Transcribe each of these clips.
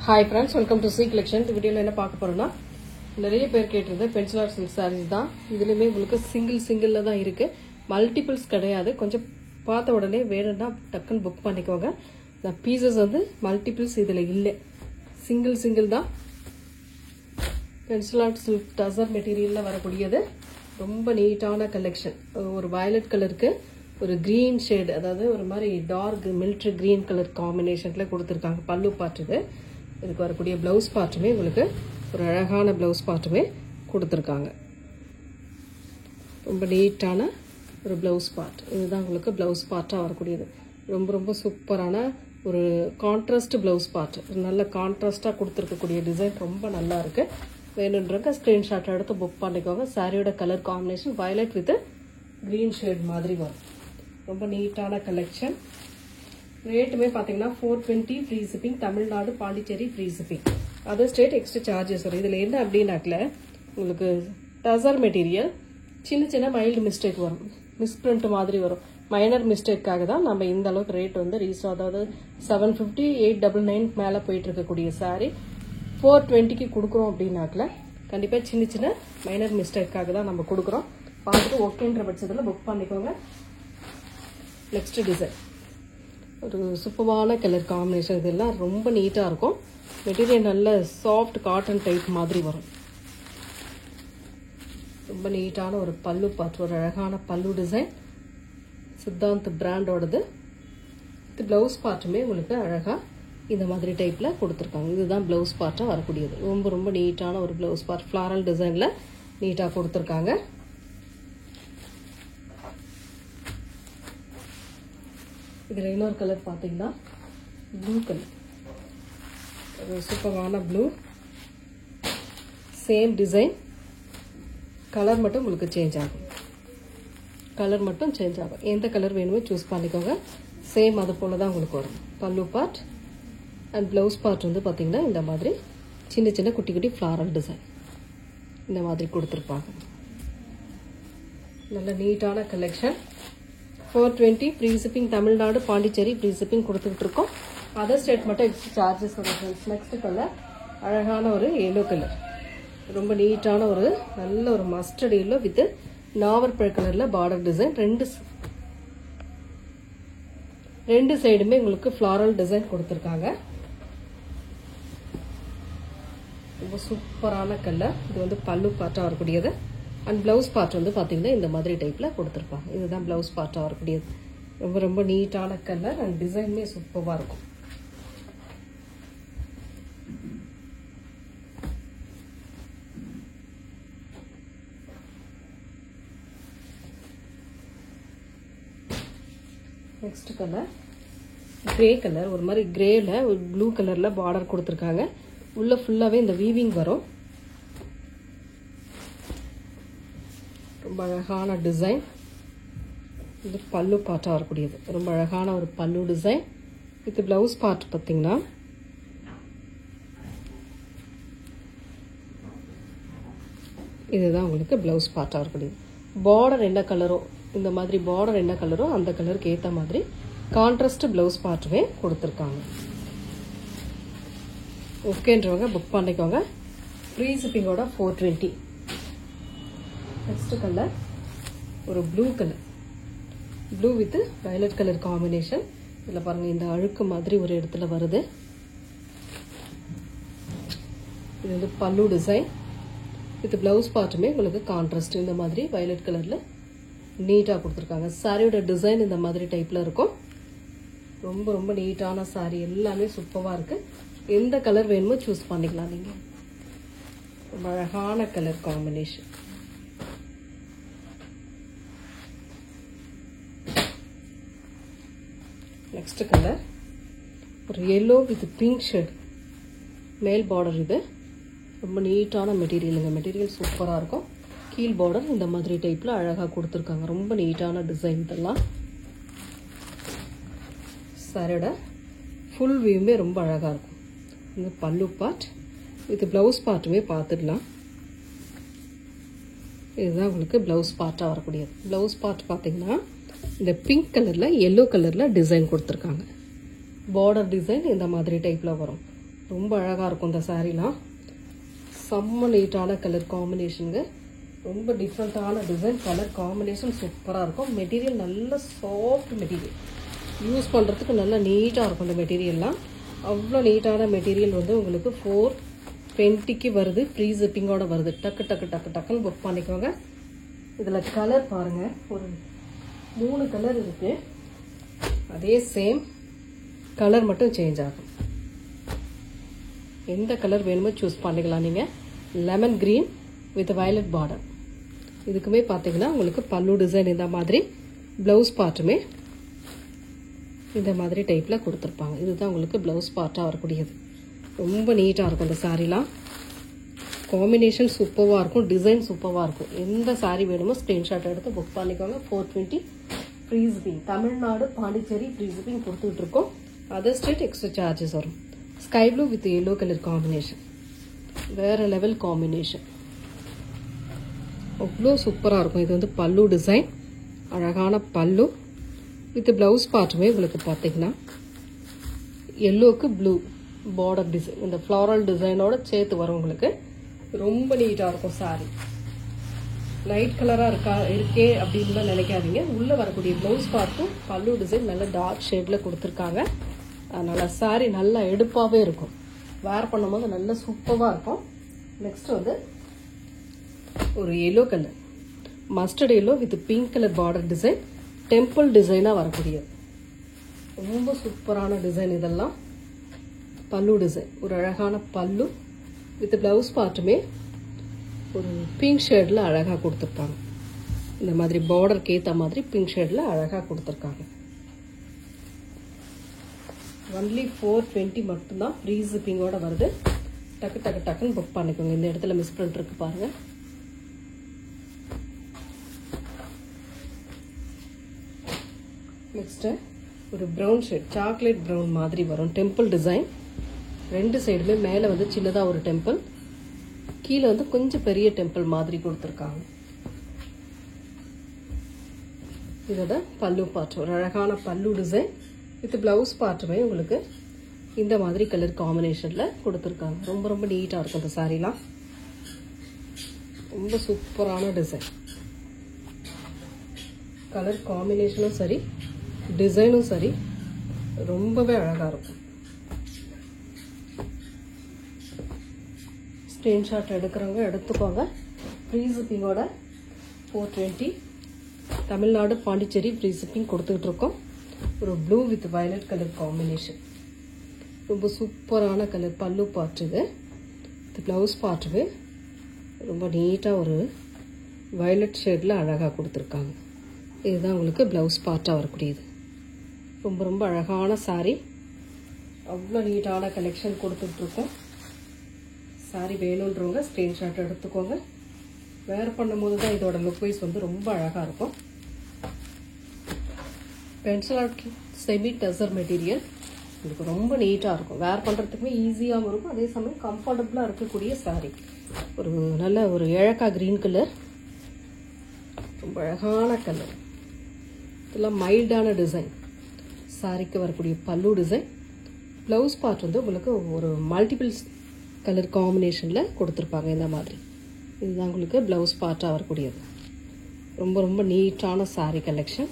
Hi friends, welcome to C Collection. இந்த வீடியோல என்ன பார்க்க போறோம்னா நிறைய பேர் கேட்டிருந்த பென்சில் ஆர்ட் சில்க் sarees தான். இதுலயுமே உங்களுக்கு சிங்கிள்ல தான் இருக்கு. மல்டிபிள்ஸ் கிடையாது. கொஞ்சம் பார்த்த உடனே வேணும்னா டக்குன்னு புக் பண்ணிக்கோங்க. இந்த பீசஸ் வந்து மல்டிபிள்ஸ் இதுல இல்ல. சிங்கிள் தான். பென்சில் ஆர்ட் சில்க் டசர் மெட்டீரியல்ல வரக்கூடியது. ரொம்ப நீட்டான கலெக்ஷன். ஒரு வயலட் கலருக்கு ஒரு கிரீன் ஷேட், அதாவது ஒரு மாதிரி டார்க் மிலிட்டரி கிரீன் கலர் காம்பினேஷன்ல கொடுத்துருக்காங்க. பல்லு பார்ட் இது. இதுக்கு வரக்கூடிய ப்ளவுஸ் பார்ட்டுமே உங்களுக்கு ஒரு அழகான ப்ளவுஸ் பார்ட்டுமே கொடுத்துருக்காங்க. ரொம்ப நீட்டான ஒரு ப்ளவுஸ் பார்ட். இதுதான் உங்களுக்கு ப்ளவுஸ் பார்ட்டாக வரக்கூடியது. ரொம்ப சூப்பரான ஒரு கான்ட்ராஸ்ட் ப்ளவுஸ் பார்ட். நல்ல கான்ட்ராஸ்டாக கொடுத்துருக்கக்கூடிய டிசைன் ரொம்ப நல்லா இருக்கு. வேணுன்றவங்க ஸ்க்ரீன்ஷாட் எடுத்து புக் பண்ணிக்கோங்க. சாரியோட colour combination violet with green shade மாதிரி வரும். ரொம்ப நீட்டான கலெக்ஷன். ரேட்டுமே பார்த்தீங்கன்னா 420 free shipping. Tamil Nadu Pondicherry free shipping. Other state extra charges வரும். இதில் என்ன அப்படின்னாக்கல உங்களுக்கு டசர் மெட்டீரியல் சின்ன மைல்டு மிஸ்டேக் வரும். மிஸ்பிரிண்ட் மாதிரி வரும். மைனர் மிஸ்டேக்காக தான் நம்ம இந்த அளவுக்கு ரேட் வந்து ரீசோ, அதாவது 750 899 மேலே போயிட்டு இருக்கக்கூடிய சாரி 420க்கு கொடுக்குறோம் அப்படின்னாக்கல கண்டிப்பாக சின்ன மைனர் மிஸ்டேக்காக தான் நம்ம கொடுக்குறோம். பார்த்துட்டு ஓகேன்ற பட்சத்தில் புக் பண்ணிக்கோங்க. நெக்ஸ்ட் டிசைன் ஒரு சூப்பரான கலர் காம்பினேஷன். இதெல்லாம் ரொம்ப நீட்டாக இருக்கும். மெட்டீரியல் நல்ல சாஃப்ட் காட்டன் டைப் மாதிரி வரும். ரொம்ப நீட்டான ஒரு பல்லு பார்ட், ஒரு அழகான பல்லு டிசைன். சித்தாந்த் பிராண்டோடது. இது ப்ளவுஸ் பார்ட்டுமே உங்களுக்கு அழகாக இந்த மாதிரி டைப்பில் கொடுத்துருக்காங்க. இதுதான் ப்ளவுஸ் பார்ட்டாக வரக்கூடியது. ரொம்ப நீட்டான ஒரு ப்ளவுஸ் பார்ட். ஃப்ளாரல் டிசைனில் நீட்டாக கொடுத்துருக்காங்க. இதில் இன்னொரு கலர் பார்த்தீங்கன்னா ப்ளூ கலர். ஒரு சூப்பரான ப்ளூ. Same design. கலர் மட்டும் உங்களுக்கு சேஞ்ச் ஆகும். எந்த கலர் வேணுமோ சூஸ் பண்ணிக்கோங்க. சேம் அது போல தான் உங்களுக்கு வரும். பல்லு பார்ட் அண்ட் ப்ளவுஸ் பார்ட் வந்து பார்த்தீங்கன்னா இந்த மாதிரி சின்ன குட்டி ஃப்ளாரல் டிசைன் இந்த மாதிரி கொடுத்துருப்பாங்க. நல்ல நீட்டான collection. 420 free shipping. Tamil Nadu Pondicherry free shipping கொடுத்துக்கிட்டு இருக்கோம். அதர் ஸ்டேட் மட்டும் எக்ஸ்ட்ரா சார்ஜஸ் வரும். நெக்ஸ்ட் கலர் அழகான ஒரு எல்லோ கலர். ரொம்ப நீட்டான ஒரு நல்ல ஒரு மஸ்டர்ட் எல்லோ வித் நாவற்பழ கலர்ல பார்டர் டிசைன். ரெண்டு சைடுமே உங்களுக்கு ஃப்ளாரல் டிசைன் கொடுத்துருக்காங்க. ரொம்ப சூப்பரான கலர். இது வந்து பல்லு பார்ட்டா வரக்கூடியது. அண்ட் பிளவுஸ் பார்ட் வந்து பார்த்தீங்கன்னா இந்த மாதிரி டைப்பில் கொடுத்துருப்பாங்க. இதுதான் பிளவுஸ் பார்ட்டாக வரக்கூடியது. ரொம்ப நீட்டான கலர் அண்ட் டிசைனுமே சூப்பராக இருக்கும். Next colour grey colour. ஒரு மாதிரி கிரேல ஒரு ப்ளூ கலரில் பார்டர் கொடுத்துருக்காங்க. உள்ள ஃபுல்லாகவே இந்த வீவிங் வரும். ரொம்ப அழகான டிசைன். இது பல்லு பார்ட்டாக வரக்கூடியது. ரொம்ப அழகான ஒரு பல்லு டிசைன். இது பிளவுஸ் பார்ட் பார்த்தீங்கன்னா இதுதான் உங்களுக்கு பிளவுஸ் பார்ட்டாக வரக்கூடியது. பார்டர் என்ன கலரோ, இந்த மாதிரி பார்டர் என்ன கலரோ அந்த கலருக்கு ஏற்ற மாதிரி கான்ட்ராஸ்ட் பிளவுஸ் பார்ட்டுமே கொடுத்துருக்காங்க. ஓகேன்றவங்க புக் பண்ணிக்கோங்க. ஃப்ரீ ஷிப்பிங்கோட 420. நெக்ஸ்ட் கலர் ஒரு blue colour. Blue with violet colour combination. இதில் பாருங்க இந்த அழுக்கு மாதிரி ஒரு இடத்துல வருது. இது வந்து பல்லு டிசைன். வித் பிளவுஸ் பார்ட்டுமே உங்களுக்கு கான்ட்ராஸ்ட் இந்த மாதிரி வயலட் கலர்ல நீட்டாக கொடுத்துருக்காங்க. சாரியோட டிசைன் இந்த மாதிரி டைப்ல இருக்கும். ரொம்ப நீட்டான சாரி. எல்லாமே சூப்பராக இருக்கு. எந்த கலர் வேணுமோ சூஸ் பண்ணிக்கலாம் நீங்க. ரொம்ப அழகான கலர் காம்பினேஷன். நெக்ஸ்ட் கலர் ஒரு எல்லோ வித் பிங்க் ஷேட் மேல் பார்டர். இது ரொம்ப நீட்டான மெட்டீரியலுங்க. மெட்டீரியல் சூப்பராக இருக்கும். கீழ் பார்டர் இந்த மாதிரி டைப்பில் அழகாக கொடுத்துருக்காங்க. ரொம்ப நீட்டான டிசைன். இதெல்லாம் சாரியோட ஃபுல் வியூமே ரொம்ப அழகாக இருக்கும். இந்த பல்லு பார்ட் வித் ப்ளவுஸ் பார்ட்டுமே பார்த்துக்கலாம். இதுதான் உங்களுக்கு ப்ளவுஸ் பார்ட்டாக வரக்கூடியது. ப்ளவுஸ் பார்ட் பார்த்தீங்கன்னா இந்த பிங்க் கலரில் எல்லோ கலரில் டிசைன் கொடுத்துருக்காங்க. பார்டர் டிசைன் இந்த மாதிரி டைப்பில் வரும். ரொம்ப அழகாக இருக்கும் இந்த சாரீலாம். செம்ம நீட்டான கலர் காம்பினேஷனுங்க. ரொம்ப டிஃப்ரெண்ட்டான டிசைன், கலர் காம்பினேஷன் சூப்பராக இருக்கும். மெட்டீரியல் நல்ல சாஃப்ட் மெட்டீரியல், யூஸ் பண்ணுறதுக்கு நல்லா நீட்டாக இருக்கும். இந்த மெட்டீரியல்லாம் அவ்வளோ நீட்டான மெட்டீரியல் வந்து உங்களுக்கு 420க்கு வருது. ஃப்ரீ ஷிப்பிங்கோட வருது. டக்கு டக்கு டக்கு டக்குன்னு புக் பண்ணிக்கோங்க. இதில் கலர் பாருங்கள், ஒரு 3 கலர் இருக்குது. அதே சேம் கலர் மட்டும் சேஞ்ச் ஆகும். எந்த கலர் வேணுமோ சூஸ் பண்ணிக்கலாம் நீங்கள். Lemon green with violet border. இதுக்குமே பார்த்தீங்கன்னா உங்களுக்கு பல்லு டிசைன் இந்த மாதிரி, ப்ளவுஸ் பார்ட்டுமே இந்த மாதிரி டைப்பில் கொடுத்துருப்பாங்க. இதுதான் உங்களுக்கு ப்ளவுஸ் பார்ட்டாக வரக்கூடியது. ரொம்ப நீட்டாக இருக்கும் இந்த சாரீலாம். காம்பினேஷன் சூப்பராக இருக்கும், டிசைன் சூப்பராக இருக்கும். எந்த சாரீ வேணுமோ ஸ்க்ரீன்ஷாட் எடுத்து புக் பண்ணிக்கோங்க. 420 free shipping. Tamil Nadu Pondicherry free shipping கொடுத்துட்டு இருக்கோம். அதர் ஸ்டேட் எக்ஸ்ட்ரா சார்ஜஸ் வரும். Sky blue with yellow colour combination, வேற லெவல் காம்பினேஷன், அவ்வளோ சூப்பராக இருக்கும். இது வந்து பல்லு டிசைன், அழகான பல்லு வித் ப்ளவுஸ் பார்ட்டுமே உங்களுக்கு பார்த்தீங்கன்னா எல்லோக்கு ப்ளூ பார்டர் டிசைன், இந்த ஃப்ளாரல் டிசைனோட சேர்த்து வரும். உங்களுக்கு ரொம்ப நீட்டாக இருக்கும் சாரி. லைட் கலராக இருக்கே அப்படின்னு நினைக்காதீங்க. உள்ளே வரக்கூடிய ப்ளவுஸ் பார்ட்டும் பல்லு டிசைன் நல்ல டார்க் ஷேடில் கொடுத்துருக்காங்க. அதனால் சாரி நல்லா எடுப்பாகவே இருக்கும். வேர் பண்ணும்போது நல்லா சூப்பராக இருக்கும். நெக்ஸ்ட் வந்து ஒரு yellow colour, mustard yellow with pink colour border design, temple டிசைனாக வரக்கூடியது. ரொம்ப சூப்பரான டிசைன் இதெல்லாம். பல்லு டிசைன், ஒரு அழகான பல்லு வித் ப்ளவுஸ் பார்ட்டுமே ஒரு பிங்க் ஷேடில் அழகாக கொடுத்துருப்பாங்க. இந்த மாதிரி பார்டருக்கு ஏற்ற மாதிரி பிங்க் ஷேடில் அழகாக கொடுத்துருக்காங்க. ஒன்லி 420 மட்டும்தான் ஃப்ரீ ஷிப்பிங்கோட வருது. டக்கு டக்கு டக்குன்னு புக் பண்ணிக்கோங்க. இந்த இடத்துல மிஸ் பண்ணிருக்கு பாருங்க. நெக்ஸ்ட் ஒரு ப்ரௌன் ஷேட், சாக்லேட் ப்ரௌன் மாதிரி வரும். டெம்பிள் டிசைன், 2 சைடுமே மேலே வந்து சின்னதாக ஒரு டெம்பிள், கீழே வந்து கொஞ்சம் பெரிய டெம்பிள் மாதிரி கொடுத்துருக்காங்க. இதோட பல்லு பார்ட், ஒரு அழகான பல்லு டிசைன் வித் ப்ளவுஸ் பார்ட்டுமே உங்களுக்கு இந்த மாதிரி கலர் காம்பினேஷனில் கொடுத்துருக்காங்க. ரொம்ப ரொம்ப நீட்டாக இருக்கும் இந்த சாரீலாம். ரொம்ப சூப்பரான டிசைன், கலர் காம்பினேஷனும் சரி, டிசைனும் சரி, ரொம்பவே அழகாக இருக்கும். ஸ்க்ரீன்ஷாட் எடுக்கிறவங்க எடுத்துக்கோங்க. ஃப்ரீ ஷிப்பிங்கோட 420 தமிழ்நாடு பாண்டிச்சேரி ஃப்ரீ ஷிப்பிங் கொடுத்துக்கிட்டு இருக்கோம். ஒரு blue with violet colour combination, ரொம்ப சூப்பரான கலர். பல்லு பார்ட் இது, ப்ளவுஸ் பார்ட்டுமே ரொம்ப நீட்டாக ஒரு வயலட் ஷேடில் அழகாக கொடுத்துருக்காங்க. இதுதான் உங்களுக்கு ப்ளவுஸ் பார்ட்டாக வரக்கூடியது. ரொம்ப ரொம்ப அழகான சாரீ, அவ்வளோ நீட்டான கலெக்ஷன் கொடுத்துட்ருக்கோம். சாரீ வேணுன்றவங்க ஸ்க்ரீன்ஷாட் எடுத்துக்கோங்க. வேர் பண்ணும்போது தான் இதோட லுக் வைஸ் வந்து ரொம்ப அழகாக இருக்கும். Pencil art semi tussar material, உங்களுக்கு ரொம்ப நீட்டாக இருக்கும். வேர் பண்ணுறதுக்குமே ஈஸியாகவும் இருக்கும், அதே சமயம் கம்ஃபர்டபுளாக இருக்கக்கூடிய சாரீ. ஒரு நல்ல ஒரு இழக்காய் க்ரீன் கலர், ரொம்ப அழகான கலர். இதெல்லாம் மைல்டான டிசைன். சாரீக்கு வரக்கூடிய பல்லு டிசைன், ப்ளவுஸ் பார்ட் வந்து உங்களுக்கு ஒரு மல்டிபிள் கலர் காம்பினேஷனில் கொடுத்துருப்பாங்க இந்த மாதிரி. இதுதான் உங்களுக்கு ப்ளவுஸ் பார்ட்டாக வரக்கூடியது. ரொம்ப ரொம்ப நீட்டான சாரீ கலெக்ஷன்.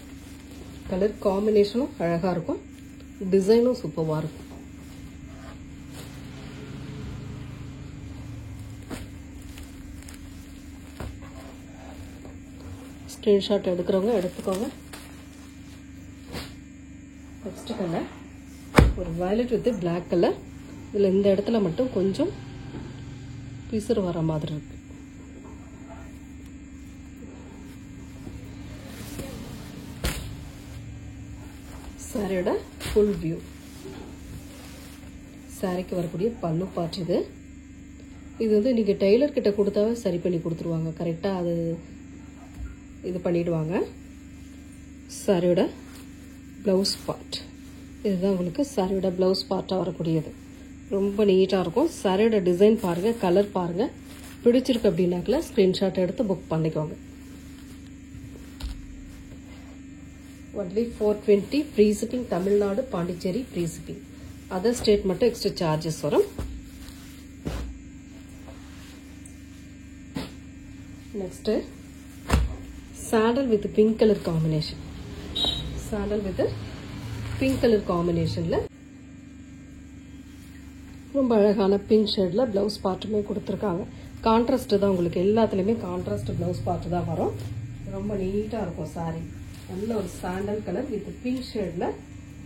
கலர் காம்பினேஷனும் அழகாக இருக்கும், டிசைனும் சூப்பராக இருக்கும். ஸ்க்ரீன்ஷாட் எடுக்கிறவங்க எடுத்துக்கோங்க. நெக்ஸ்ட் கலர் ஒரு வயலட் வித் பிளாக் கலர். இதில் இந்த இடத்துல மட்டும் கொஞ்சம் பிசுறு வர மாதிரி இருக்கு. சாரியோட ஃபுல் வியூ. சாரிக்கு வரக்கூடிய பல்லு பார்ட் இது. இது வந்து நீங்கள் டெய்லர்கிட்ட கொடுத்தாவே சரி பண்ணி கொடுத்துருவாங்க. கரெக்டாக அது இது பண்ணிவிடுவாங்க. சாரியோட ப்ளவுஸ் பார்ட் இதுதான் உங்களுக்கு சாரியோட ப்ளவுஸ் பார்ட்டாக வரக்கூடியது. ரொம்ப நீட்டாக இருக்கும். சாரியோட டிசைன் பாருங்கள், கலர் பாருங்கள். பிடிச்சிருக்கு அப்படின்னாக்கல ஸ்க்ரீன்ஷாட் எடுத்து புக் பண்ணிக்கோங்க. Only 420 free shipping. Tamil Nadu Pondicherry free shipping. Other state மட்டும் எக்ஸ்ட்ரா சார்ஜஸ் வரும். Next sandal with pink colour combination. Sandal with pink colour காம்பினேஷனில் ரொம்ப அழகான பிங்க் ஷேடில் ப்ளவுஸ் பார்ட்டுமே கொடுத்துருக்காங்க. கான்ட்ராஸ்ட்டு தான் உங்களுக்கு எல்லாத்துலேயுமே கான்ட்ராஸ்ட் ப்ளவுஸ் பார்ட்டு தான் வரும். ரொம்ப நீட்டாக இருக்கும் சாரீ. நல்ல ஒரு சாண்டல் கலர் வித் பிங்க் ஷேடில்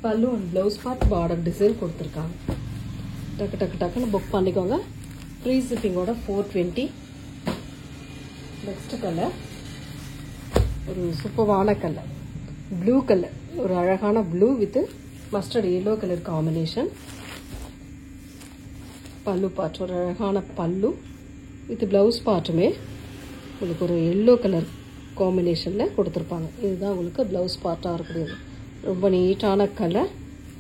பல்லு and blouse part border design கொடுத்துருக்காங்க. டக்கு டக்கு டக்குன்னு புக் பண்ணிக்கோங்க. ஃப்ரீ ஷிப்பிங்கோட 420. நெக்ஸ்ட் கலர் ஒரு சூப்பரான கலர், ப்ளூ கலர். ஒரு அழகான blue with mustard yellow colour combination. பல்லு பார்ட் ஒரு அழகான பல்லு வித் ப்ளவுஸ் பார்ட்டுமே உங்களுக்கு ஒரு எல்லோ கலர் காம்பினேஷனில் கொடுத்துருப்பாங்க. இதுதான் உங்களுக்கு ப்ளவுஸ் பார்ட்டாக இருக்கக்கூடியது. ரொம்ப நீட்டான கலர்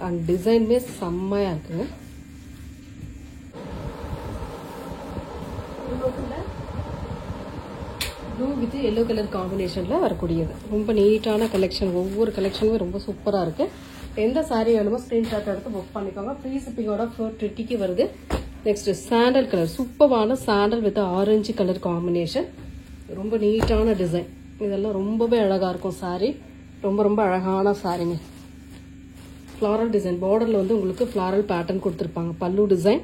அண்ட் டிசைனுமே செம்மையாக இருக்குங்க. ப்ளூ வித் எல்லோ கலர் காம்பினேஷனில் வரக்கூடியது. ரொம்ப நீட்டான கலெக்ஷன். ஒவ்வொரு கலெக்ஷனுமே ரொம்ப சூப்பராக இருக்குது. எந்த சாரீ வேணுமோ ஸ்க்ரீன்ஷாட் எடுத்து புக் பண்ணிக்கோங்க. ஃப்ரீ ஷிப்பிங்கோட 420 வருது. நெக்ஸ்ட் சாண்டல் கலர், சூப்பரான sandal with orange colour combination. ரொம்ப நீட்டான டிசைன். இதெல்லாம் ரொம்பவே அழகாக இருக்கும் சாரீ. ரொம்ப ரொம்ப அழகான சாரீங்க. ஃப்ளாரல் டிசைன் பார்டரில் வந்து உங்களுக்கு ஃப்ளாரல் பேட்டர்ன் கொடுத்துருப்பாங்க. பல்லு டிசைன்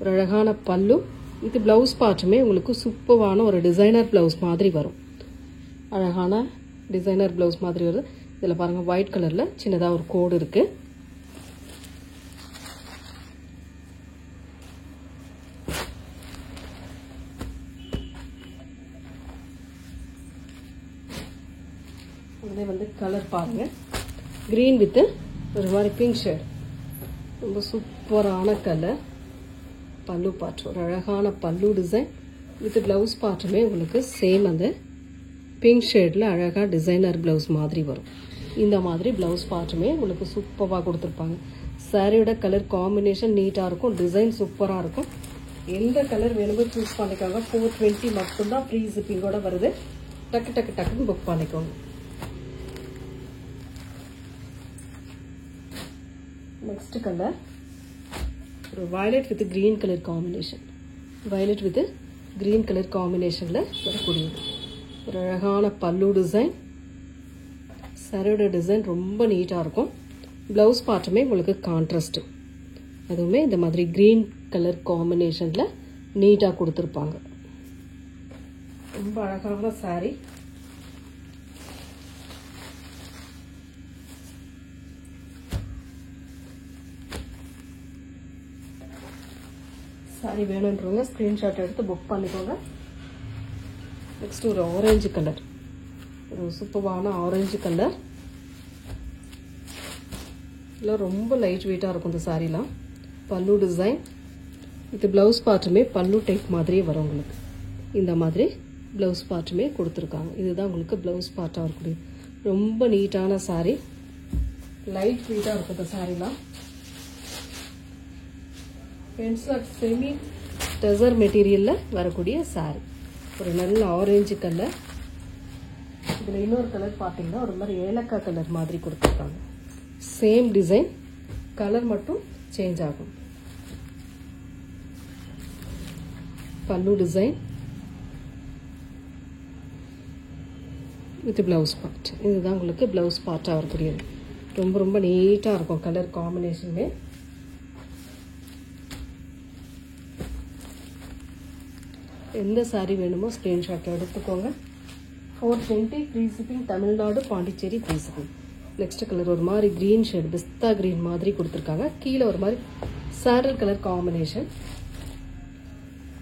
ஒரு அழகான பல்லு. இது ப்ளவுஸ் பார்ட்டுமே உங்களுக்கு சூப்பரான ஒரு டிசைனர் ப்ளவுஸ் மாதிரி வரும். அழகான டிசைனர் ப்ளவுஸ் மாதிரி வருது. இதில் பாருங்கள் ஒயிட் கலரில் சின்னதாக ஒரு கோடு இருக்குது. அதே வந்து கலர் பாருங்க, கிரீன் வித் ஒரு மாதிரி பிங்க் ஷேட். ரொம்ப சூப்பரான கலர். பல்லு பார்ட் ஒரு அழகான பல்லு டிசைன் வித் ப்ளவுஸ் பார்ட்டுமே உங்களுக்கு சேம் அந்த பிங்க் ஷேடில் அழகாக டிசைனர் ப்ளவுஸ் மாதிரி வரும். இந்த மாதிரி ப்ளவுஸ் பார்ட்டுமே உங்களுக்கு சூப்பராக கொடுத்துருப்பாங்க. சாரியோட கலர் காம்பினேஷன் நீட்டாக இருக்கும். டிசைன் சூப்பராக இருக்கும். எந்த கலர் வேணுமோ சூஸ் பண்ணிக்கோங்க. 420 மட்டும்தான் ஃப்ரீ ஷிப்பிங்கோட வருது. டக்கு டக்கு டக்குன்னு புக் பண்ணிக்கோங்க. நெக்ஸ்ட் கலர் ஒரு violet with green colour combination. Violet with green colour காம்பினேஷனில் வரக்கூடியது. ஒரு அழகான பல்லு டிசைன். சாரியோட டிசைன் ரொம்ப நீட்டாக இருக்கும். ப்ளவுஸ் பார்ட்டுமே உங்களுக்கு கான்ட்ராஸ்ட். அதுவுமே இந்த மாதிரி கிரீன் கலர் காம்பினேஷனில் நீட்டாக கொடுத்துருப்பாங்க. ரொம்ப அழகான சாரீ. சாரி வேணுன்றவங்க ஸ்க்ரீன்ஷாட் எடுத்து புக் பண்ணிக்கோங்க. நெக்ஸ்ட் ஒரு ஆரஞ்சு கலர், ஒரு சூப்பரான ஆரஞ்சு கலர். இதெல்லாம் ரொம்ப லைட் வெயிட்டாக இருக்கும் இந்த சாரீலாம். பல்லு டிசைன் இது ப்ளவுஸ் பார்ட்டுமே பல்லு டைப் மாதிரியே வரும் உங்களுக்கு. இந்த மாதிரி ப்ளவுஸ் பார்ட்டுமே கொடுத்துருக்காங்க. இதுதான் உங்களுக்கு ப்ளவுஸ் பார்ட்டாக இருக்கக்கூடிய ரொம்ப நீட்டான சாரீ. லைட் வெயிட்டாக இருக்கும் இந்த சாரீலாம். பென்சில் செமி டெசர் மெட்டீரியலில் வரக்கூடிய சாரீ. ஒரு நல்ல ஆரஞ்சு கலர். இதில் இன்னொரு கலர் பார்த்தீங்கன்னா ஒரு மாதிரி ஏலக்காய் கலர் மாதிரி கொடுத்துருக்காங்க. சேம் டிசைன், கலர் மட்டும் சேஞ்ச் ஆகும். பல்லு டிசைன் வித் ப்ளவுஸ் பார்ட். இதுதான் உங்களுக்கு ப்ளவுஸ் பார்ட்டாக வரக்கூடியது. ரொம்ப ரொம்ப நீட்டாக இருக்கும் கலர் காம்பினேஷனுமே. எந்த சாரீ வேணுமோ ஸ்க்ரீன்ஷாட் எடுத்துக்கோங்க. 420 free shipping. Tamil Nadu, Pondicherry free shipping. Next colour ஒரு மாதிரி க்ரீன் ஷேட், பிஸ்தா க்ரீன் மாதிரி கொடுத்துருக்காங்க. கீழே ஒரு மாதிரி சாண்டல் கலர் காம்பினேஷன்.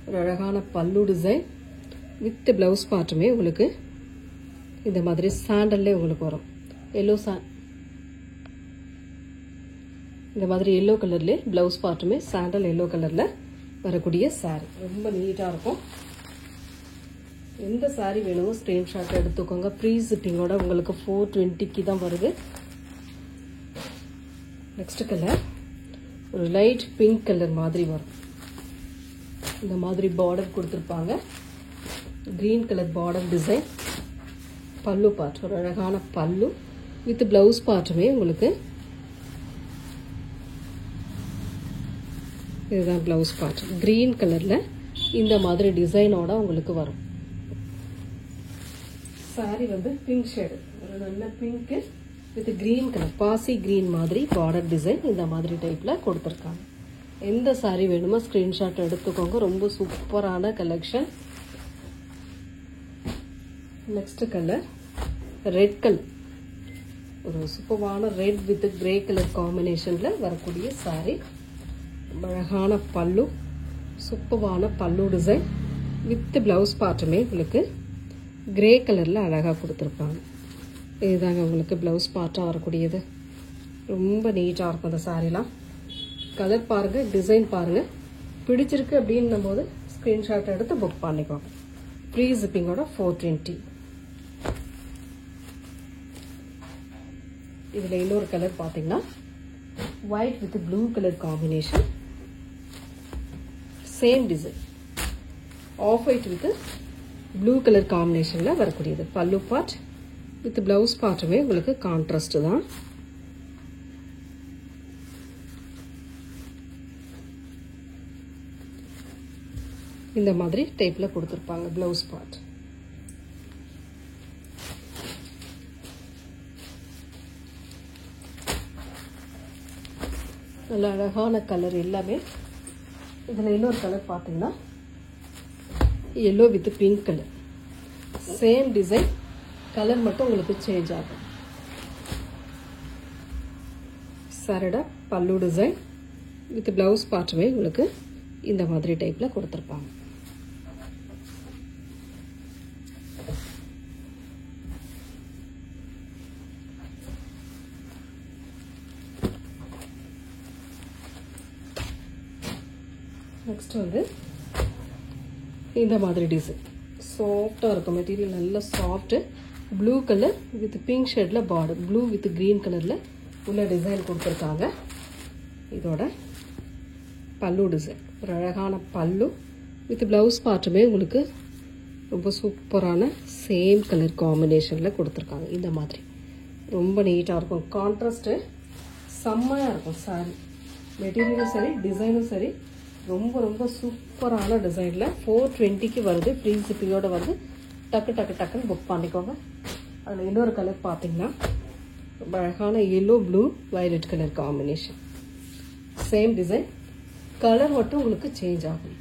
ஒரு அழகான பல்லு டிசைன் வித் ப்ளவுஸ் பார்ட்டுமே உங்களுக்கு இந்த மாதிரி சாண்டல்லே உங்களுக்கு வரும். எல்லோ இந்த மாதிரி எல்லோ கலர்லேயே ப்ளவுஸ் பார்ட்டுமே சாண்டல் எல்லோ கலரில் வரக்கூடிய சாரீ. ரொம்ப நீட்டாக இருக்கும். எந்த சாரீ வேணுமோ ஸ்க்ரீன்ஷாட் எடுத்துக்கோங்க. ஃப்ரீ ஷிப்பிங்கோட உங்களுக்கு 420 தான் வருது. நெக்ஸ்ட் கலர் ஒரு லைட் பிங்க் கலர் மாதிரி வரும். இந்த மாதிரி பார்டர் கொடுத்துருப்பாங்க. Green colour border design. பல்லு பார்ட் ஒரு அழகான பல்லு வித் ப்ளவுஸ் பார்ட்டுமே உங்களுக்கு இதுதான் ப்ளவுஸ் பார்ட். கிரீன் கலரில் இந்த மாதிரி டிசைனோட உங்களுக்கு வரும். saree வந்து பிங்க் ஷேடு, ஒரு நல்ல பிங்க் வித் கிரீன் கலர், பாசி கிரீன் மாதிரி பார்டர் டிசைன் இந்த மாதிரி டைப்ல கொடுத்துருக்காங்க. எந்த saree வேணுமோ ஸ்கிரீன்ஷாட் எடுத்துக்கோங்க. ரொம்ப சூப்பரான collection. Next colour red colour, ஒரு சூப்பரான ரெட் வித் கிரே கலர் காம்பினேஷன்ல வரக்கூடிய saree. அழகான பல்லு, சூப்பரான பல்லு டிசைன் வித் பிளவுஸ் பார்ட்டுமே உங்களுக்கு கிரே கலர்ல அழகா கொடுத்துருப்பாங்க. இதுதாங்க உங்களுக்கு பிளவுஸ் பார்ட்டா வரக்கூடியது. ரொம்ப நீட்டா இருக்கும் அந்த சாரீலாம். கலர் பாருங்க, டிசைன் பாருங்க, பிடிச்சிருக்கு அப்படின்னும் போது ஸ்கிரீன்ஷாட் எடுத்து புக் பண்ணிக்கோங்க. ஃப்ரீ ஜிப்பிங்கோட 420. இதுல இன்னொரு கலர் பாத்தீங்கன்னா white with blue colour combination, same design, off white with blue colour காம்பினேஷன்ல வரக்கூடியது. பல்லு பார்ட் வித் பிளவுஸ் பார்ட்டுமே உங்களுக்கு கான்ட்ராஸ்ட் தான். இந்த மாதிரி டைப்ல கொடுத்திருப்பாங்க பிளவுஸ் பார்ட். நல்ல அழகான கலர் எல்லாமே. இதுல இன்னொரு கலர் பாத்தீங்கன்னா yellow with pink colour, same design, colour மட்டும் உங்களுக்கு சேஞ்ச் ஆகும். சரடா பல்லு டிசைன் வித் பிளவுஸ் பார்ட்டுமே உங்களுக்கு இந்த மாதிரி டைப்ல கொடுத்திருப்பாங்க. நெக்ஸ்ட் வந்து இந்த மாதிரி டிசைன், சாஃப்டா இருக்கும் மெட்டீரியல், நல்ல soft blue colour with pink ஷேட்ல பார்டர், ப்ளூ வித் கிரீன் கலர்ல உள்ள டிசைன் கொடுத்துருக்காங்க. இதோட பல்லு டிசைன், ஒரு அழகான பல்லு வித் பிளவுஸ் பார்ட்டுமே உங்களுக்கு ரொம்ப சூப்பரான சேம் கலர் காம்பினேஷன்ல கொடுத்துருக்காங்க. இந்த மாதிரி ரொம்ப நீட்டா இருக்கும், கான்ட்ராஸ்ட் செம்மையா இருக்கும் சாரி. மெட்டீரியலும் சரி, டிசைனும் சரி, ரொம்ப ரொம்ப சூப்பரான டிசைன்ல 420க்கு வருது. ஃப்ரீ ஷிப்பிங்கோட வந்து டக்கு டக்கு டக்குன்னு புக் பண்ணிக்கோங்க. அதில் இன்னொரு கலர் பார்த்தீங்கன்னா ரொம்ப அழகான yellow blue violet colour combination, same design, colour மட்டும் உங்களுக்கு சேஞ்ச் ஆகும்.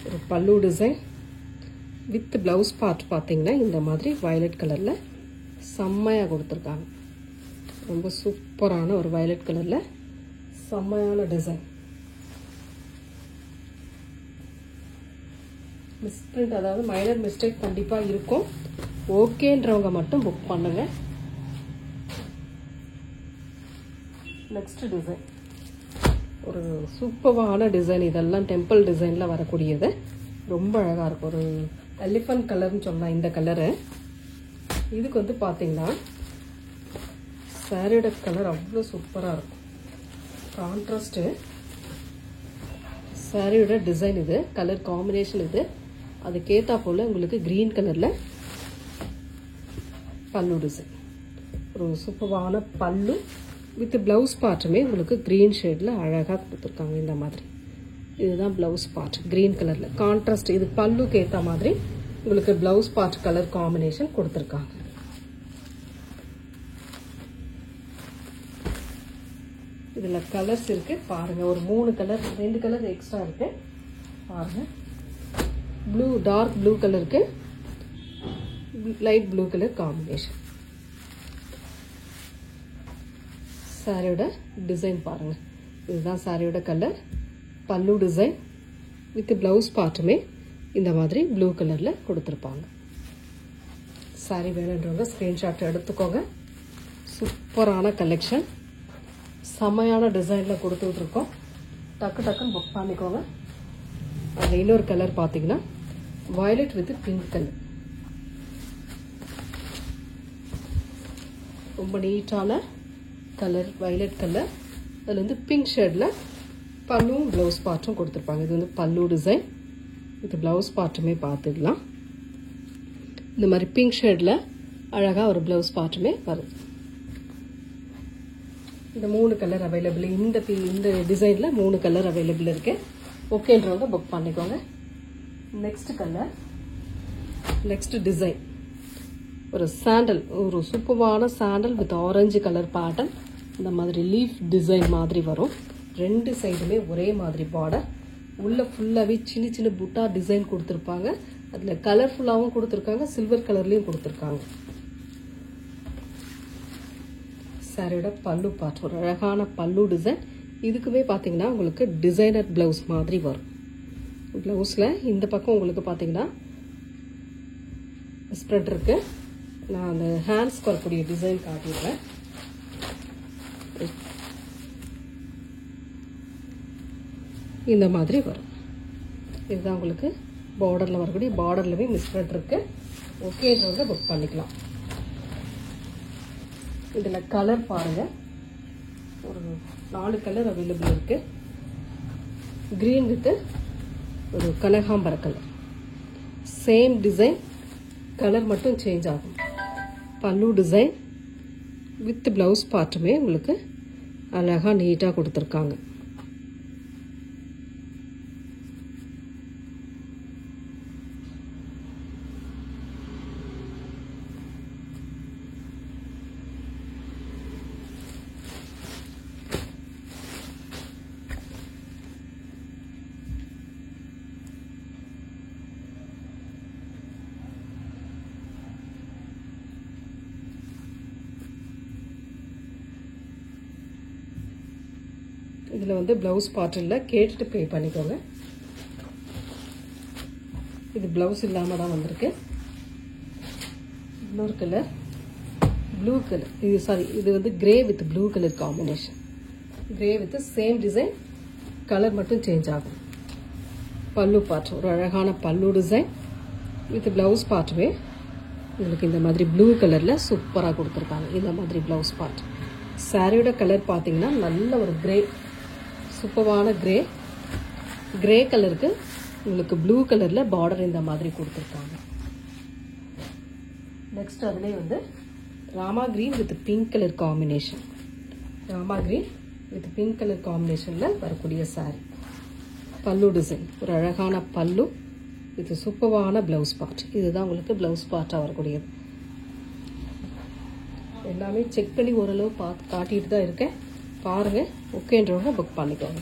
ஒரு பல்லு டிசைன் வித் பிளவுஸ் பார்ட் பார்த்தீங்கன்னா இந்த மாதிரி வயலட் கலர்ல செம்மையாக கொடுத்துருக்காங்க. ரொம்ப சூப்பரான ஒரு வயலட் கலர்ல செம்மையான டிசைன். மிஸ்பிரிண்ட், அதாவது மைனர் மிஸ்டேக் கண்டிப்பா இருக்கும். ஓகேன்றவங்க மட்டும் புக் பண்ணுங்க. நெக்ஸ்ட் டிசைன், ஒரு சூப்பரான டிசைன். இதெல்லாம் டெம்பிள் டிசைன்ல வரக்கூடியது, ரொம்ப அழகா இருக்கும். ஒரு எலிஃபண்ட் கலர்னு சொல்லலாம் இந்த கலரு. இதுக்கு வந்து பாத்தீங்கன்னா சாரியோட கலர் அவ்வளோ சூப்பரா இருக்கும், கான்ட்ராஸ்ட். சாரியோட டிசைன் இது, கலர் காம்பினேஷன் இது. அதுக்கேத்தா போல உங்களுக்கு கிரீன் கலர்ல பல்லு டிசைன், ஒரு சூப்பரான பல்லு வித் பிளவுஸ் பார்ட்டுமே உங்களுக்கு கிரீன் ஷேட்ல அழகா கொடுத்துருக்காங்க. இந்த மாதிரி இதுதான் பிளவுஸ் பார்ட், கிரீன் கலர்ல கான்ட்ராஸ்ட். இது பல்லுக்கு ஏத்த மாதிரி உங்களுக்கு பிளவுஸ் பார்ட் கலர் காம்பினேஷன் கொடுத்துருக்காங்க. இதுல கலர்ஸ் இருக்கு பாருங்க, ஒரு 3 கலர், 2 கலர் எக்ஸ்ட்ரா இருக்கு பாருங்க. ப்ளூ, டார்க் ப்ளூ கலருக்கு லைட் ப்ளூ கலர் காம்பினேஷன். சாரியோட டிசைன் பாருங்க, இதுதான் சாரியோட கலர். பல்லு டிசைன் வித் பிளவுஸ் பார்ட்டுமே இந்த மாதிரி ப்ளூ கலர்ல கொடுத்துருப்பாங்க. சாரி வேணுன்றவங்க ஸ்கிரீன்ஷாட் எடுத்துக்கோங்க. சூப்பரான கலெக்ஷன், செமையான டிசைன்ல கொடுத்துட்டு இருக்கோம். டக்கு டக்குன்னு புக் பண்ணிக்கோங்க. அதில் இன்னொரு கலர் பார்த்தீங்கன்னா வயலட் வித் பிங்க் கலர், ரொம்ப நீட்டான கலர் வயலட் கலர். அதில் வந்து பிங்க் ஷேட்ல பல்லுவும் பிளவுஸ் பார்ட்டும் கொடுத்துருப்பாங்க. இது வந்து பல்லு டிசைன், இது பிளவுஸ் பார்ட்டுமே பார்த்துக்கலாம். இந்த மாதிரி பிங்க் ஷேட்ல அழகா ஒரு பிளவுஸ் பார்ட்டுமே வருது. இந்த 3 கலர் அவைலபிள், இந்த டிசைன்ல 3 கலர் அவைலபிள் இருக்கு. ஓகேன்றவங்க புக் பண்ணிக்கோங்க. நெக்ஸ்ட் கலர், நெக்ஸ்ட் டிசைன் ஒரு சாண்டல், ஒரு சூப்பரான sandal with orange colour pattern. இந்த மாதிரி லீஃப் டிசைன் மாதிரி வரும். 2 சைடுமே ஒரே மாதிரி பார்டர். உள்ள ஃபுல்லாகவே சின்ன சின்ன புட்டா டிசைன் கொடுத்துருப்பாங்க. அதில் கலர்ஃபுல்லாகவும் கொடுத்துருக்காங்க, சில்வர் கலர்லேயும் கொடுத்துருக்காங்க. சாரியோட பல்லு பார்ட், ஒரு அழகான பல்லு டிசைன். இதுக்குமே பார்த்தீங்கன்னா உங்களுக்கு டிசைனர் ப்ளவுஸ் மாதிரி வரும். ப்ளவுஸில் இந்த பக்கம் உங்களுக்கு பார்த்தீங்கன்னா ஸ்ப்ரெட் இருக்கு. நான் அந்த ஹேண்ட்ஸ்க்கு வரக்கூடிய டிசைன் காட்டிடுறேன். இந்த மாதிரி வரும். இதுதான் உங்களுக்கு பார்டரில் வரக்கூடிய, பார்டர்லவே மிஸ்ப்ரெட் இருக்கு. ஓகேன்றவங்க புக் பண்ணிக்கலாம். இதில் கலர் பாருங்க, ஒரு 4 கலர் அவைலபிள் இருக்கு. கிரீன் வித் ஒரு கனகாம்பர கலர், சேம் டிசைன், கலர் மட்டும் சேஞ்ச் ஆகும். பல்லு டிசைன் வித் ப்ளவுஸ் பார்ட்டுமே உங்களுக்கு அழகாக நீட்டாக கொடுத்துருக்காங்க. இதில் வந்து ப்ளவுஸ் பார்ட் இல்லை, கேட்டுட்டு பே பண்ணிக்கோங்க. இது ப்ளவுஸ் இல்லாமல் தான் வந்திருக்கு. இன்னொரு கலர் ப்ளூ கலர், இது வந்து grey with blue colour combination. Grey with same design, colour மட்டும் சேஞ்ச் ஆகும். பல்லு பார்ட், ஒரு அழகான பல்லு டிசைன் வித் ப்ளவுஸ் பார்ட்டுமே உங்களுக்கு இந்த மாதிரி ப்ளூ கலரில் சூப்பராக கொடுத்துருக்காங்க. இந்த மாதிரி ப்ளவுஸ் பார்ட். சாரியோட கலர் பார்த்தீங்கன்னா நல்ல ஒரு கிரே, சூப்பரான கிரே கலருக்கு உங்களுக்கு ப்ளூ கலரில் பார்டர் இந்த மாதிரி கொடுத்துருக்காங்க. நெக்ஸ்ட் அதுலேயே வந்து Rama green with pink colour combination. Rama green with pink colour காம்பினேஷனில் வரக்கூடிய சாரி. பல்லு டிசைன், ஒரு அழகான பல்லு வித் சூப்பரான ப்ளவுஸ் பார்ட். இதுதான் உங்களுக்கு ப்ளவுஸ் பார்ட்டாக வரக்கூடியது. எல்லாமே செக் பண்ணி ஓரளவு பார்த்து காட்டிட்டு தான் இருக்கேன். பாருங்கள், ஓகேன்றவங்க புக் பண்ணிக்கோங்க.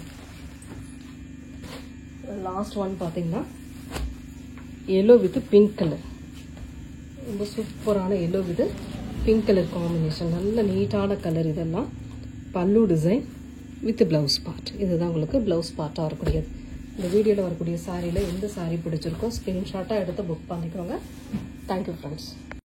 லாஸ்ட் ஒன் பார்த்தீங்கன்னா எல்லோ வித் பிங்க் கலர். ரொம்ப சூப்பரான yellow with pink colour combination. நல்ல நீட்டான கலர் இதெல்லாம். பல்லு டிசைன் வித் ப்ளவுஸ் பார்ட். இதுதான் உங்களுக்கு ப்ளவுஸ் பார்ட்டாக வரக்கூடியது. இந்த வீடியோவில் வரக்கூடிய சாரியில் எந்த சாரி பிடிச்சிருக்கோ ஸ்க்ரீன்ஷாட்டாக எடுத்து புக் பண்ணிக்கோங்க. Thank you friends.